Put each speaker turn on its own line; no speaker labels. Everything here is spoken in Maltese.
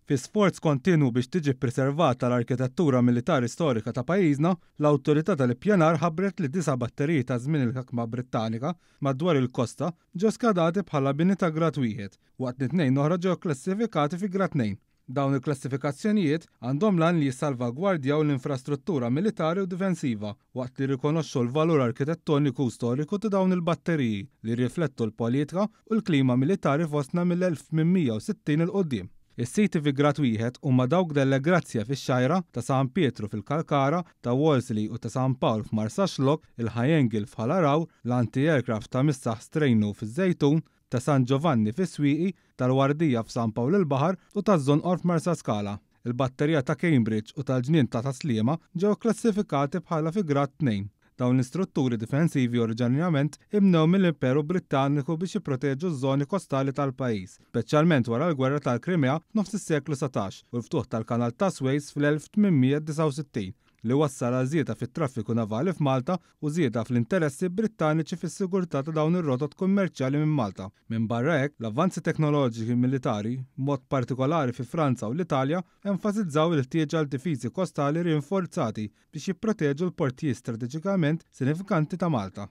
Fi sforz kontinu biex tiġi preservata l-arkitettura militari storika ta' pajjiżna, l-awtorità tal-ippjanar ħabbret li 9 batteriji ta' żmien il-ħakma Brittanika madwar il-kosta ġew skadati bħala bini ta' grad wieħed, waqt li 2 oħra ġew klassifikati fi grad 2. Dawn il-klassifikazzjonijiet għandhom lan li jissalvagwardjaw l-infrastruttura militari u difensiva waqt li rikonoxxu l-valur arkitettoniku u storiku ta' dawn il-batteriji li riflettu l-politika u l-klima militari fostna mill-1860 il-qoddim. Is-siti fi grad wieħed huma dawk delle Grazzja fix-Xajra, ta' San Pietru fil-Kalkara, ta' Wolseley u ta' San Pawl f'Marsaxlok, il-High Angle f'Ħalaraw, l-anti-aircraft ta' Missaħ Strejnu fiż-Żejtun, ta' San Giovanni fis-Swieqi, tal-Wardija f'San Pawl il-Baħar u taż-Żonqor f'Marsa Skala. Il-batterija ta' Cambridge u tal-ġnien ta' Taslima ġew klassifikati bħala fi grad 2. Dawn l-istrutturi difensivi oriġinarjament ibnew mill-Imperu Brittaniku biex jipproteġu ż-żoni kostali tal-pajjiż, speċjalment wara l-Gwerra tal-Krimea nofs is-seklu 17 u l-ftuħ tal-Kanal ta' Suez fl-1869 li wassal għal żieda fit-traffiku navali f'Malta u żieda fl-interessi Brittaniċi fis-sigurtà ta' dawn ir-rotot kummerċjali minn Malta. Minn barra hekk, l-avvanzi teknoloġiċi militari, mod partikolari fi Franza u l-Italja, enfasizzaw il-ħtieġa għal difiżi kostali rinforzati biex jipproteġu l-portijiet strateġikament sinifikanti ta' Malta.